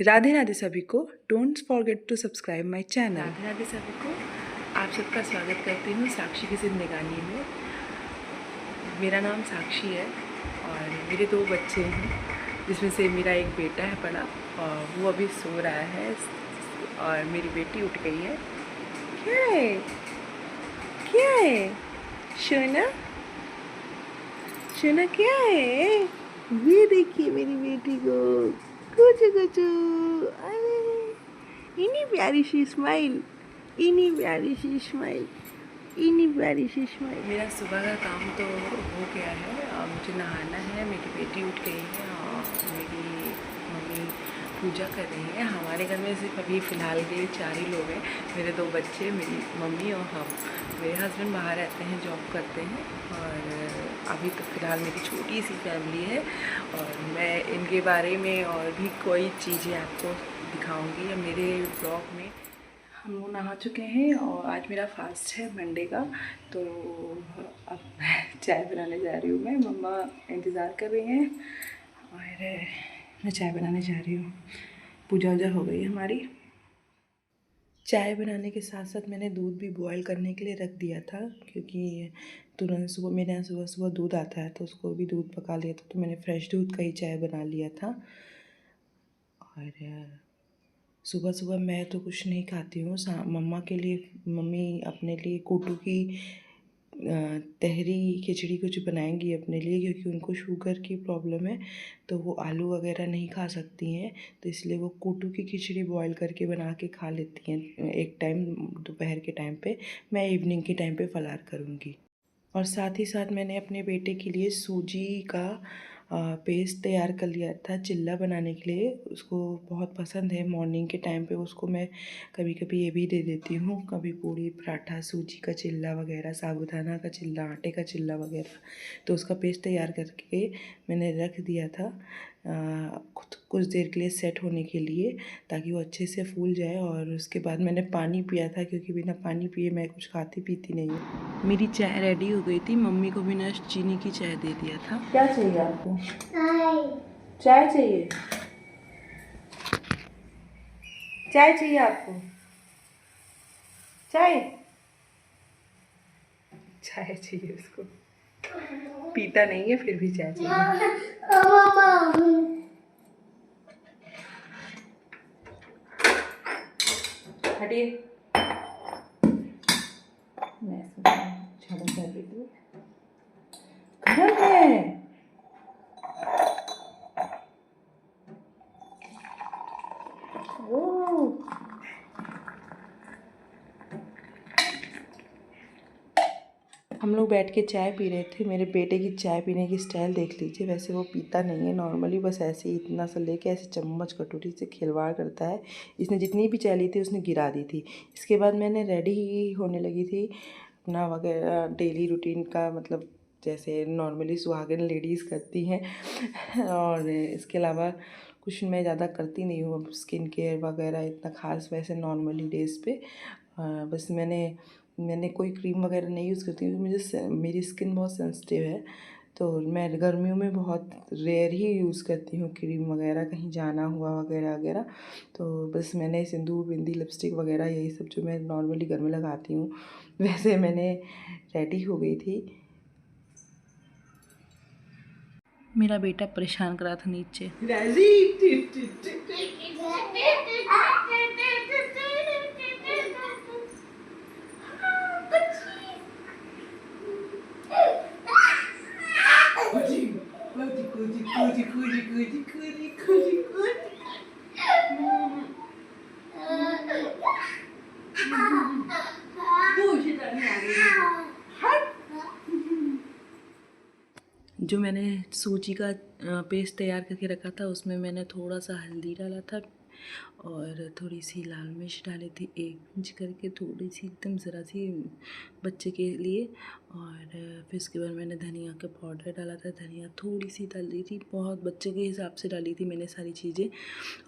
राधे राधे सभी को। Don't forget to subscribe my channel. Radhe Radhe सभी को, आप सबका स्वागत करती हूँ साक्षी की जिंदगानी में। मेरा नाम साक्षी है और मेरे 2 बच्चे हैं, जिसमें से मेरा एक बेटा है बड़ा और वो अभी सो रहा है और मेरी बेटी उठ गई है। क्या है, क्या है सोना, सोना क्या है? ये देखिए मेरी बेटी को, कुछ कुछ, अरे इतनी प्यारी सी स्माइल, इतनी प्यारी सी स्माइल, इतनी प्यारी सी स्माइल। मेरा सुबह का काम तो हो गया है और मुझे नहाना है। मेरी बेटी उठ गई है और मेरी मम्मी पूजा कर रही है। हमारे घर में सिर्फ अभी फ़िलहाल के लिए 4 ही लोग हैं, मेरे 2 बच्चे, मेरी मम्मी और हम। मेरे हस्बैंड बाहर रहते हैं, जॉब करते हैं और अभी तो फ़िलहाल मेरी छोटी सी फैमिली है और मैं इनके बारे में और भी कोई चीज़ें आपको दिखाऊंगी या मेरे ब्लॉग में। हम लोग नहा चुके हैं और आज मेरा फास्ट है मंडे का, तो अब चाय बनाने जा रही हूँ मैं। मम्मा इंतज़ार कर रही हैं और मैं चाय बनाने जा रही हूँ। पूजा वूजा हो गई हमारी। चाय बनाने के साथ साथ मैंने दूध भी बॉयल करने के लिए रख दिया था, क्योंकि तुरंत सुबह मेरे यहाँ सुबह सुबह दूध आता है तो उसको भी दूध पका लिया था। तो मैंने फ्रेश दूध का ही चाय बना लिया था। और सुबह सुबह मैं तो कुछ नहीं खाती हूँ। मम्मा के लिए, मम्मी अपने लिए कोटू की तहरी खिचड़ी कुछ बनाएंगी अपने लिए, क्योंकि उनको शुगर की प्रॉब्लम है तो वो आलू वगैरह नहीं खा सकती हैं। तो इसलिए वो कोटू की खिचड़ी बॉयल करके बना के खा लेती हैं एक टाइम दोपहर के टाइम पे। मैं इवनिंग के टाइम पे फलार करूँगी। और साथ ही साथ मैंने अपने बेटे के लिए सूजी का पेस्ट तैयार कर लिया था चिल्ला बनाने के लिए। उसको बहुत पसंद है। मॉर्निंग के टाइम पे उसको मैं कभी कभी ये भी दे देती हूँ, कभी पूड़ी पराठा, सूजी का चिल्ला वगैरह, साबूदाना का चिल्ला, आटे का चिल्ला वगैरह। तो उसका पेस्ट तैयार करके मैंने रख दिया था कुछ देर के लिए सेट होने के लिए, ताकि वो अच्छे से फूल जाए। और उसके बाद मैंने पानी पिया था, क्योंकि बिना पानी पिए मैं कुछ खाती पीती नहीं हूँ। मेरी चाय रेडी हो गई थी। मम्मी को बिना चीनी की चाय दे दिया था। क्या चाहिए आपको? चाय चाहिए? चाय चाहिए आपको? चाय, चाय चाहिए उसको। पीता नहीं है फिर भी चाय चाहिए। हटिए, मैं झाड़ू कर देती हूँ। घर है वो। हम लोग बैठ के चाय पी रहे थे। मेरे बेटे की चाय पीने की स्टाइल देख लीजिए। वैसे वो पीता नहीं है नॉर्मली, बस ऐसे ही इतना सा लेके ऐसे चम्मच कटोरी से खिलवाड़ करता है। इसने जितनी भी चाय ली थी उसने गिरा दी थी। इसके बाद मैंने रेडी होने लगी थी अपना वगैरह डेली रूटीन का, मतलब जैसे नॉर्मली सुहागन लेडीज़ करती हैं। और इसके अलावा कुछ मैं ज़्यादा करती नहीं हूँ। अब स्किन केयर वगैरह इतना ख़ास वैसे नॉर्मली डेज़ पे बस मैंने कोई क्रीम वगैरह नहीं यूज़ करती, क्योंकि मेरी स्किन बहुत सेंसिटिव है। तो मैं गर्मियों में बहुत रेयर ही यूज़ करती हूँ क्रीम वगैरह, कहीं जाना हुआ वगैरह वगैरह। तो बस मैंने सिंदूर, बिंदी, लिपस्टिक वगैरह यही सब जो मैं नॉर्मली घर में लगाती हूँ। वैसे मैंने रेडी हो गई थी। मेरा बेटा परेशान करा था नीचे। जो मैंने सूजी का पेस्ट तैयार करके रखा था उसमें मैंने थोड़ा सा हल्दी डाला था और थोड़ी सी लाल मिर्च डाली थी, 1 इंच करके, थोड़ी सी एकदम ज़रा सी बच्चे के लिए। और फिर उसके बाद मैंने धनिया का पाउडर डाला था, धनिया थोड़ी सी डाली थी, बहुत बच्चे के हिसाब से डाली थी मैंने सारी चीज़ें।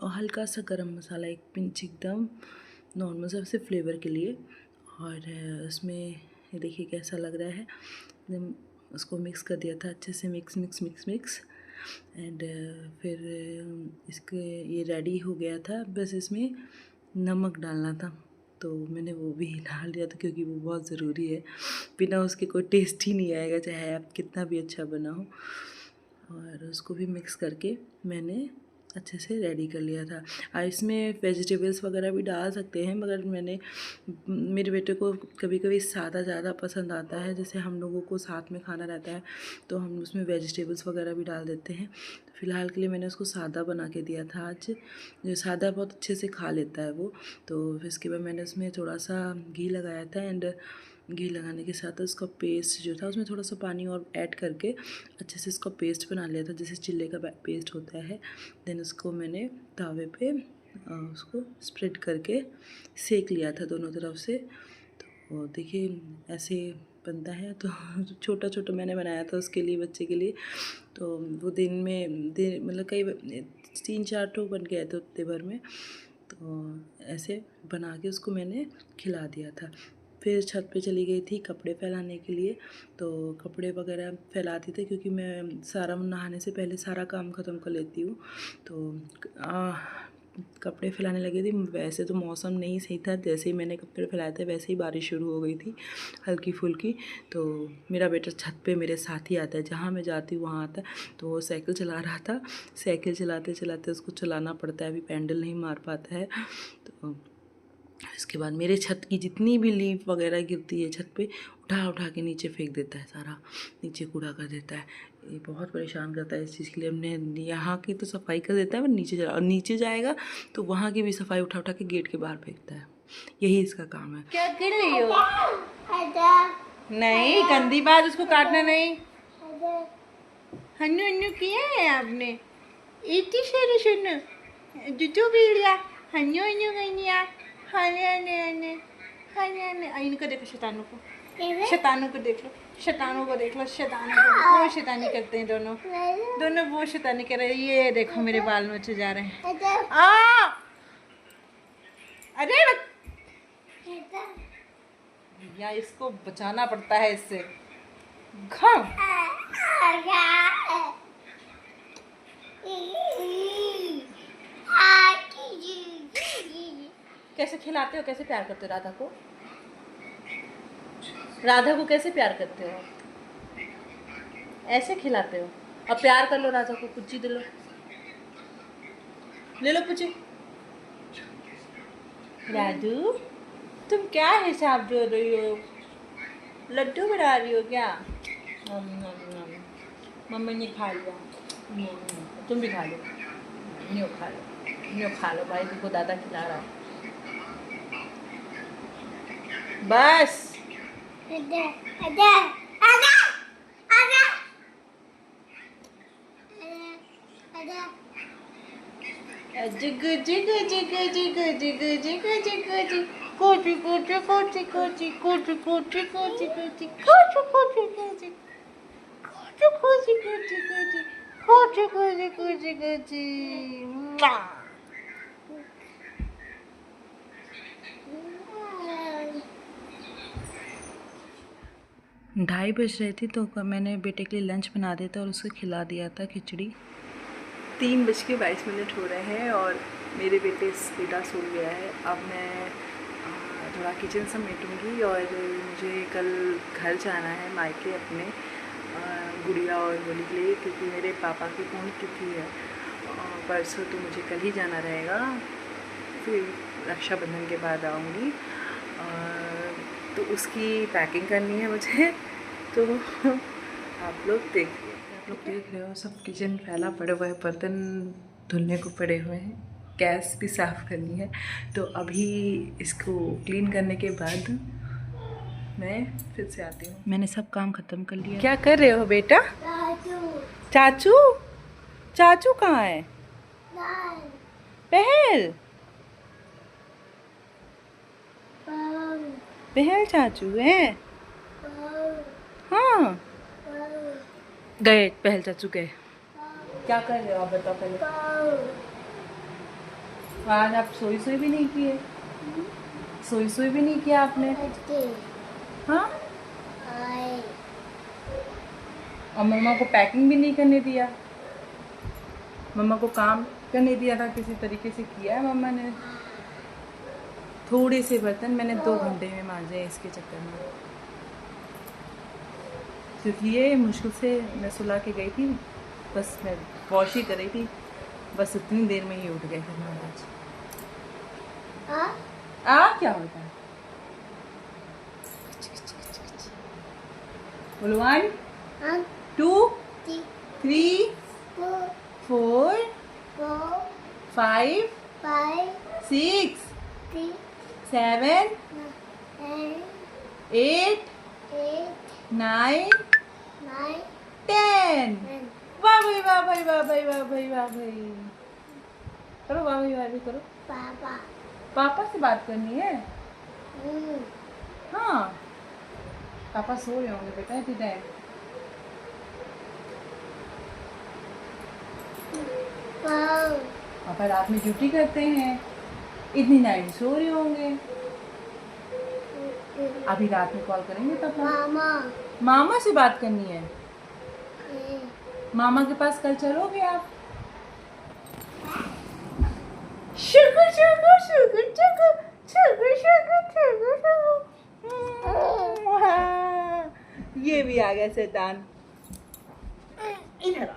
और हल्का सा गरम मसाला 1 पिंच एकदम नॉर्मल सबसे फ्लेवर के लिए। और उसमें ये देखिए कैसा लग रहा है। एकदम उसको मिक्स कर दिया था अच्छे से, मिक्स। एंड फिर इसके ये रेडी हो गया था, बस इसमें नमक डालना था, तो मैंने वो भी डाल दिया था क्योंकि वो बहुत ज़रूरी है। बिना उसके कोई टेस्ट ही नहीं आएगा, चाहे आप कितना भी अच्छा बना हो। और उसको भी मिक्स करके मैंने अच्छे से रेडी कर लिया था। और इसमें वेजिटेबल्स वगैरह भी डाल सकते हैं, मगर मेरे बेटे को कभी कभी सादा ज़्यादा पसंद आता है, जैसे हम लोगों को साथ में खाना रहता है तो हम उसमें वेजिटेबल्स वगैरह भी डाल देते हैं। तो फ़िलहाल के लिए मैंने उसको सादा बना के दिया था आज, जो सादा बहुत अच्छे से खा लेता है वो। तो फिर इसके बाद मैंने उसमें थोड़ा सा घी लगाया था, एंड घी लगाने के साथ उसका पेस्ट जो था उसमें थोड़ा सा पानी और ऐड करके अच्छे से इसका पेस्ट बना लिया था, जैसे चिल्ले का पेस्ट होता है। देन उसको मैंने तावे पे उसको स्प्रेड करके सेक लिया था दोनों तरफ से। तो देखिए ऐसे बनता है। तो छोटा छोटा मैंने बनाया था उसके लिए, बच्चे के लिए। तो वो दिन मतलब कई 3-4 ठो बन गए थे उतने भर में। तो ऐसे बना के उसको मैंने खिला दिया था। फिर छत पे चली गई थी कपड़े फैलाने के लिए, तो कपड़े वगैरह फैलाती थी क्योंकि मैं सारा नहाने से पहले सारा काम ख़त्म कर लेती हूँ। तो कपड़े फैलाने लगी थी। वैसे तो मौसम नहीं सही था, जैसे ही मैंने कपड़े फैलाए थे वैसे ही बारिश शुरू हो गई थी हल्की फुल्की। तो मेरा बेटा छत पे मेरे साथ ही आता है, जहाँ मैं जाती हूँ वहाँ आता है। तो वो साइकिल चला रहा था, साइकिल चलाते चलाते उसको चलाना पड़ता है, अभी पैडल नहीं मार पाता है। तो इसके बाद मेरे छत की जितनी भी लीफ वगैरह गिरती है छत पे, उठा उठा के नीचे फेंक देता है, सारा नीचे कूड़ा कर देता है। ये बहुत परेशान करता है इस चीज़ के लिए। हमने यहाँ की तो सफाई कर देता है, पर नीचे जाएगा तो वहाँ की भी सफाई उठा उठा के गेट के बाहर फेंकता है। यही इसका काम है। क्या कर रही हो? नहीं, गंदी बात, उसको काटना नहीं। हन्नू हन्नू किया है आपने? इतनी सारी सुनो जुटू भी लिया। हन्नू हन्नू गनिया, हने हने हने हने हने। इनको देखो, शैतानों को देख लो, शैतानों को देख लो, शैतानों को। वो शैतानी करते हैं दोनों वो शैतानी कर रहे हैं। ये देखो मेरे बाल नोचे जा रहे हैं। अरे या इसको बचाना पड़ता है इससे। घम कैसे खिलाते हो, कैसे प्यार करते हो राधा को? राधा को कैसे प्यार करते हो? ऐसे खिलाते हो? अब प्यार कर लो राधा को, पुच्ची दे लो, ले लो पुच्ची। राधू तुम क्या हिसाब जोड़ रही हो? लड्डू बना रही हो क्या? मम्मी ने खा लिया, तुम भी खा लो। न्यू खा लो भाई, तुमको दादा खिला रहा है। बस जिगु जिगु जिगु जिगु जिगु जिगु जिगु जिगु कोची कोची कोची कोची कोची कोची कोची कोची कोची कोची कोची कोची कोची कोची कोची कोची कोची। ढाई बज रही थी तो मैंने बेटे के लिए लंच बना दिया था और उसको खिला दिया था खिचड़ी। 3:22 हो रहे हैं और मेरे बेटा सो गया है। अब मैं थोड़ा किचन समेटूँगी और मुझे कल घर जाना है मायके अपने, गुड़िया और होली के लिए, क्योंकि मेरे पापा की पुण्यतिथि है। परसों तो मुझे कल ही जाना रहेगा, फिर रक्षाबंधन के बाद आऊँगी। तो उसकी पैकिंग करनी है मुझे। तो आप लोग देखिए, आप लोग देख रहे हो सब किचन फैला पड़ा हुआ है, बर्तन धुलने को पड़े हुए हैं, गैस भी साफ़ करनी है। तो अभी इसको क्लीन करने के बाद मैं फिर से आती हूँ। मैंने सब काम ख़त्म कर लिया। क्या कर रहे हो बेटा? चाचू चाचू कहाँ है? पहल पहल चाचू है? हाँ गए, पहल चाचू गए। क्या कर रहे हो आप बताओ पहले। आज आप सोई भी नहीं किए? सोई भी नहीं किया आपने? हाँ, और मम्मा को पैकिंग भी नहीं करने दिया। मम्मा को काम करने दिया था, किसी तरीके से किया है मम्मा ने। थोड़े से बर्तन मैंने 2 घंटे में मांजे हैं इसके चक्कर में, क्योंकि ये मुश्किल से मैं सुला के गई थी, बस मैं वॉश ही कर रही थी, बस इतनी देर में ही उठ गए थे महाराज। क्या होता है? बोलो 1 2 3 4 5 6 7 8 9 10। वाह भाई वाह भाई वाह भाई वाह भाई वाह भाई। करो वाह भाई वाह भाई करो। पापा से बात करनी है। हाँ, पापा सो रहे होंगे बेटा इतनी टाइम। पापा रात में ड्यूटी करते हैं, इतनी नाइट सो रहे होंगे। अभी रात में कॉल करेंगे पापा। मामा से बात करनी है। मामा के पास कल चलोगे आप? Sugar sugar sugar sugar sugar sugar sugar. ये भी आ गया शैतान, इधर आ।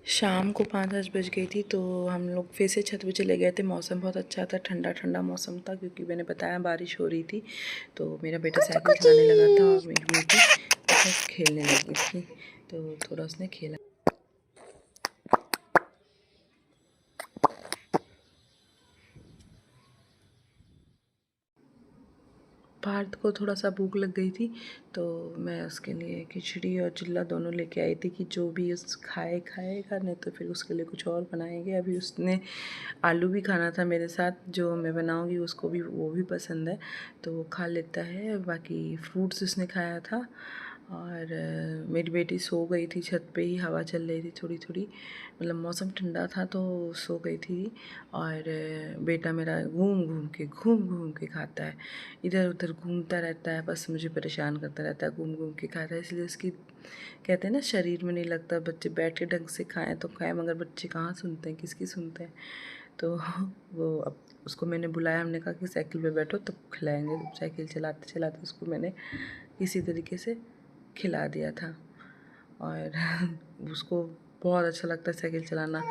शाम को 5-6 बज गई थी, तो हम लोग फिर से छत पे चले गए थे। मौसम बहुत अच्छा था, ठंडा ठंडा मौसम था, क्योंकि मैंने बताया बारिश हो रही थी। तो मेरा बेटा साइकिल चलाने लगा था और मेरी बेटी बस खेलने लगी थी, तो थोड़ा उसने खेला। पार्थ को थोड़ा सा भूख लग गई थी, तो मैं उसके लिए खिचड़ी और चिल्ला दोनों लेके आई थी कि जो भी उस खाएगा, नहीं तो फिर उसके लिए कुछ और बनाएंगे। अभी उसने आलू भी खाना था मेरे साथ, जो मैं बनाऊंगी उसको भी वो भी पसंद है, तो वो खा लेता है। बाकी फ्रूट्स उसने खाया था। और मेरी बेटी सो गई थी, छत पे ही हवा चल रही थी थोड़ी थोड़ी, मतलब मौसम ठंडा था तो सो गई थी। और बेटा मेरा घूम घूम के खाता है, इधर उधर घूमता रहता है, बस मुझे परेशान करता रहता है, घूम घूम के खाता है। इसलिए उसकी कहते हैं ना शरीर में नहीं लगता। बच्चे बैठ के ढंग से खाएं तो खाएं, मगर बच्चे कहाँ सुनते हैं, किसकी सुनते हैं। तो वो अब उसको मैंने बुलाया, हमने कहा कि साइकिल पे बैठो तब खिलाएंगे। साइकिल चलाते चलाते उसको मैंने इसी तरीके से खिला दिया था। और उसको बहुत अच्छा लगता है साइकिल चलाना,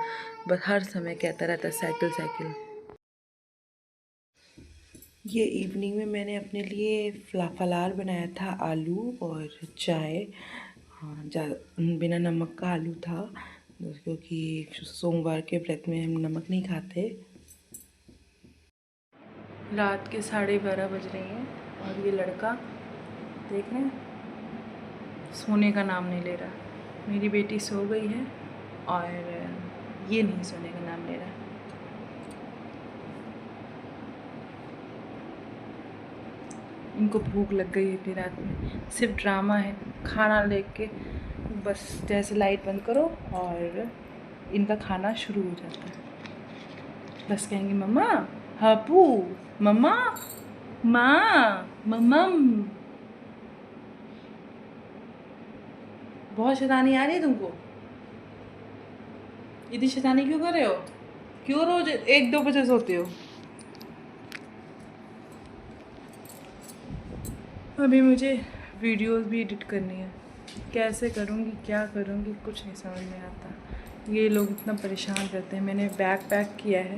बस हर समय कहता रहता है साइकिल साइकिल। ये इवनिंग में मैंने अपने लिए फलार बनाया था, आलू और चाय। हाँ, बिना नमक का आलू था, क्योंकि सोमवार के व्रत में हम नमक नहीं खाते। रात के 12:30 बज रही हैं और ये लड़का देख रहे हैं, सोने का नाम नहीं ले रहा। मेरी बेटी सो गई है और ये नहीं सोने का नाम ले रहा। इनको भूख लग गई है इतनी रात में, सिर्फ ड्रामा है। खाना लेके बस जैसे लाइट बंद करो और इनका खाना शुरू हो जाता है। बस कहेंगे मम्मा हापू, मम्मा माँ, मम्मम। बहुत शैतानी आ रही है तुमको? इतनी शैतानी क्यों कर रहे हो? क्यों रोज 1-2 बजे सोते हो? अभी मुझे वीडियोस भी एडिट करनी है, कैसे करूँगी क्या करूँगी कुछ नहीं समझ में आता। ये लोग इतना परेशान करते हैं। मैंने बैग पैक किया है,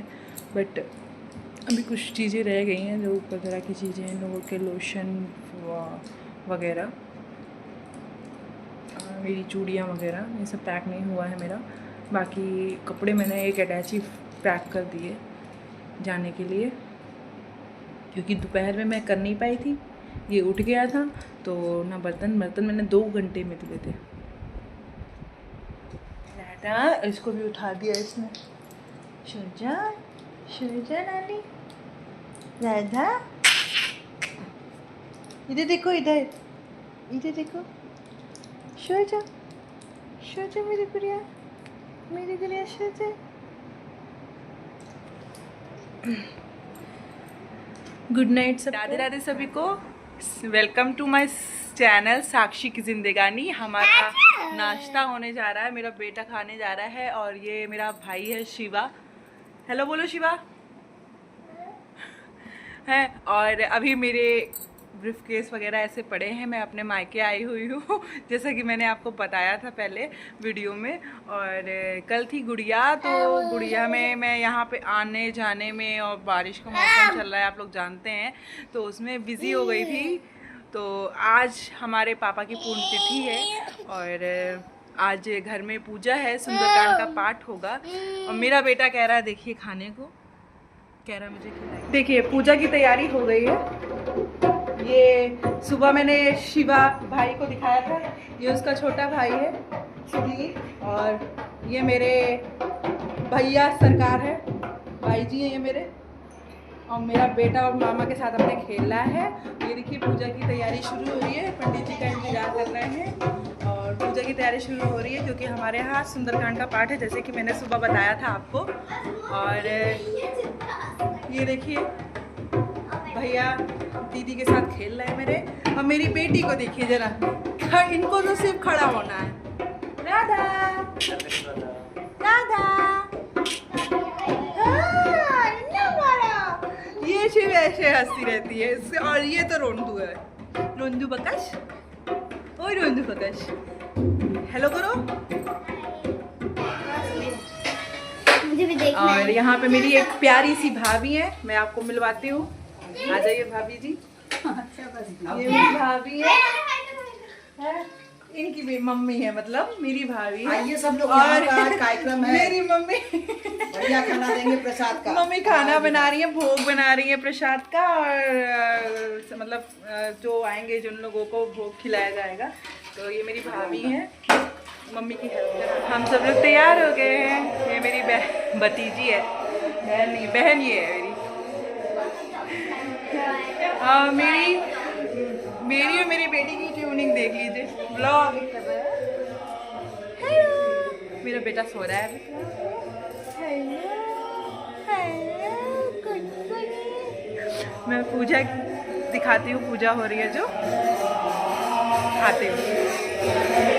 बट अभी कुछ चीज़ें रह गई हैं, जो ऊपर तरह की चीज़ें हैं, लोगों के लोशन वगैरह, मेरी चूड़ियाँ वगैरह, ये सब पैक नहीं हुआ है मेरा। बाकी कपड़े मैंने एक अटैची पैक कर दिए जाने के लिए, क्योंकि दोपहर में मैं कर नहीं पाई थी, ये उठ गया था तो ना बर्तन मैंने 2 घंटे में धुले थे। राधा इसको भी उठा दिया इसने। शुजा नानी, राधा इधर देखो, इधर इधर देखो, सो जा मेरी गुड़िया, सो जा। गुड नाइट सब। राधे राधे सभी को। वेलकम टू माय चैनल साक्षी की जिंदगानी। हमारा नाश्ता होने जा रहा है, मेरा बेटा खाने जा रहा है और ये मेरा भाई है शिवा। हेलो बोलो शिवा। है और अभी मेरे ब्रीफ केस वगैरह ऐसे पड़े हैं, मैं अपने मायके आई हुई हूँ जैसा कि मैंने आपको बताया था पहले वीडियो में। और कल थी गुड़िया, तो गुड़िया में मैं यहाँ पे आने जाने में, और बारिश का मौसम चल रहा है आप लोग जानते हैं, तो उसमें बिज़ी हो गई थी। तो आज हमारे पापा की पुण्यतिथि है और आज घर में पूजा है, सुंदरकांड का पाठ होगा। और मेरा बेटा कह रहा है देखिए खाने को, कह रहा है मुझे खिलाइए। देखिए पूजा की तैयारी हो गई है। ये सुबह मैंने शिवा भाई को दिखाया था, ये उसका छोटा भाई है सुधीर, और ये मेरे भैया सरकार है, भाई जी हैं ये मेरे, और मेरा बेटा और मामा के साथ अपने खेल रहा है। ये देखिए पूजा की तैयारी शुरू हो रही है, पंडित जी का इंतजार कर रहे हैं और पूजा की तैयारी शुरू हो रही है क्योंकि हमारे यहाँ सुंदरकांड का पाठ है, जैसे कि मैंने सुबह बताया था आपको। और ये देखिए भैया दीदी के साथ खेल रहे हैं मेरे, और मेरी बेटी को देखिए जरा, इनको तो सिर्फ खड़ा होना है। राधा राधा, ये शिव ऐसे हंसती रहती है इससे, और ये तो रोंदू है, रोंदू बकश, ओए रोंदू बकश, हेलो करो। मुझे भी देखना और है। यहाँ पे मेरी एक प्यारी सी भाभी है, मैं आपको मिलवाती हूँ, आ जाइए भाभी जी। ये मेरी भाभी है, इनकी भी मम्मी है, मतलब मेरी भाभी है। आइए सब लोग, और यहाँ का कार्यक्रम है। मेरी मम्मी बढ़िया खाना देंगे प्रसाद का। मम्मी खाना बना रही है, भोग बना रही है प्रसाद का, और मतलब जो आएंगे जिन लोगों को भोग खिलाया जाएगा। तो ये मेरी भाभी है, मम्मी की हेल्प कर। हम सब लोग तैयार हो गए हैं। ये मेरी भतीजी है, बहन नहीं, बहन ये है मेरी। मेरी और मेरी बेटी की ट्यूनिंग देख लीजिए, ब्लॉग कर रहा है। हेलो, मेरा बेटा सो रहा है। मैं पूजा दिखाती हूँ, पूजा हो रही है जो, आते हुए।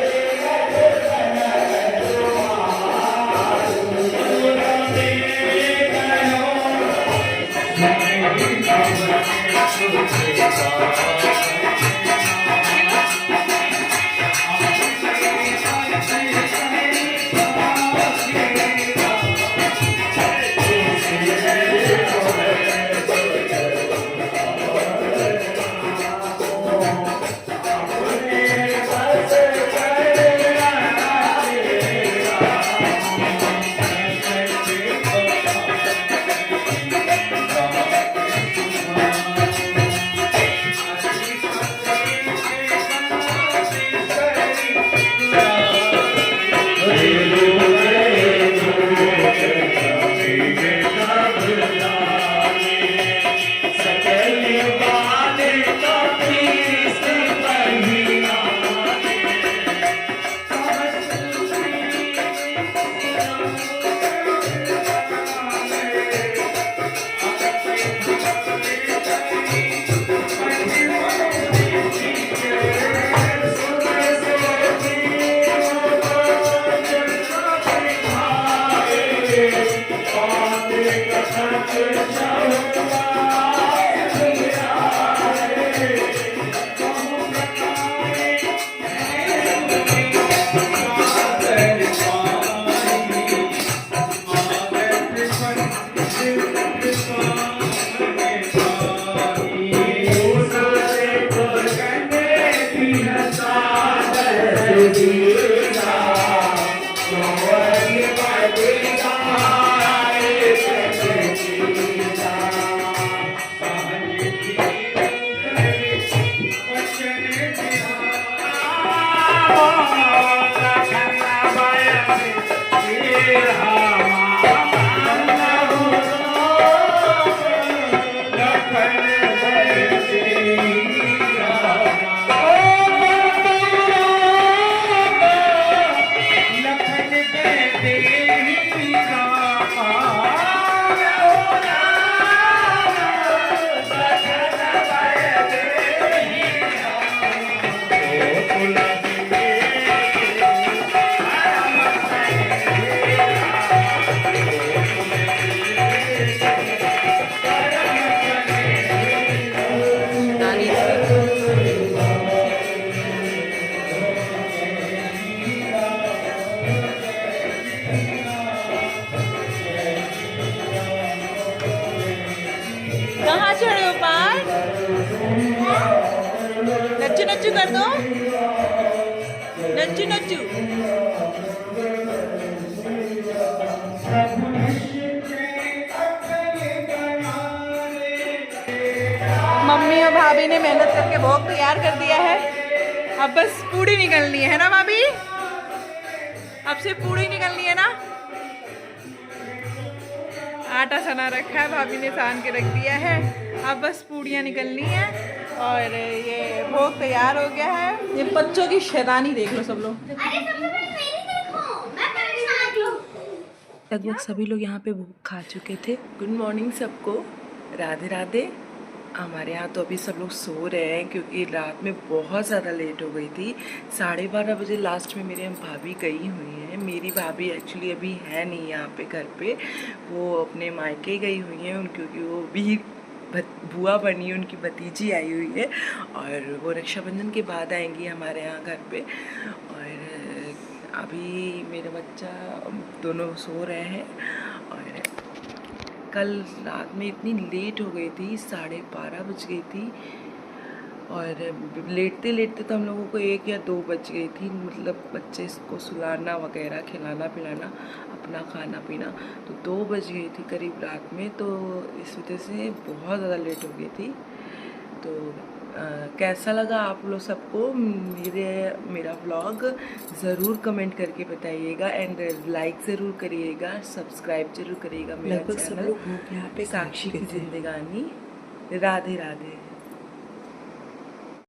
कर दो, नच्चू नच्चू। मम्मी और भाभी ने मेहनत करके भोग तैयार कर दिया है। अब बस पूड़ी निकलनी है ना भाभी? अब से पूड़ी निकलनी है ना? आटा सना रखा है, भाभी ने सान के रख दिया है। अब बस पूड़ियाँ निकलनी है और ये भोग तैयार हो गया है। ये बच्चों की शैतानी देख लो सब लोग। अरे सबसे पहले मेरी देखो, मैं पहले खा लूं। लगभग सभी लोग यहाँ पे भोग खा चुके थे। गुड मॉर्निंग सबको, राधे राधे। हमारे यहाँ तो अभी सब लोग सो रहे हैं क्योंकि रात में बहुत ज़्यादा लेट हो गई थी। 12:30 बजे लास्ट में मेरे भाभी गई हुई हैं। मेरी भाभी एक्चुअली अभी है नहीं यहाँ पे घर पे, वो अपने मायके गई हुई हैं क्योंकि वो भी बुआ बनी है, उनकी भतीजी आई हुई है और वो रक्षाबंधन के बाद आएंगी हमारे यहाँ घर पे। और अभी मेरा बच्चा दोनों सो रहे हैं। और कल रात में इतनी लेट हो गई थी, 12:30 बज गई थी और लेटते लेटते तो हम लोगों को 1 या 2 बज गई थी। मतलब बच्चे को सुलाना वगैरह, खिलाना पिलाना, अपना खाना पीना, तो 2 बज गई थी करीब रात में। तो इस वजह से बहुत ज़्यादा लेट हो गई थी। तो कैसा लगा आप लोग सबको मेरा व्लॉग ज़रूर कमेंट करके बताइएगा एंड लाइक ज़रूर करिएगा, सब्सक्राइब ज़रूर करिएगा मेरा चैनल साक्षी की जिंदगानी। राधे राधे।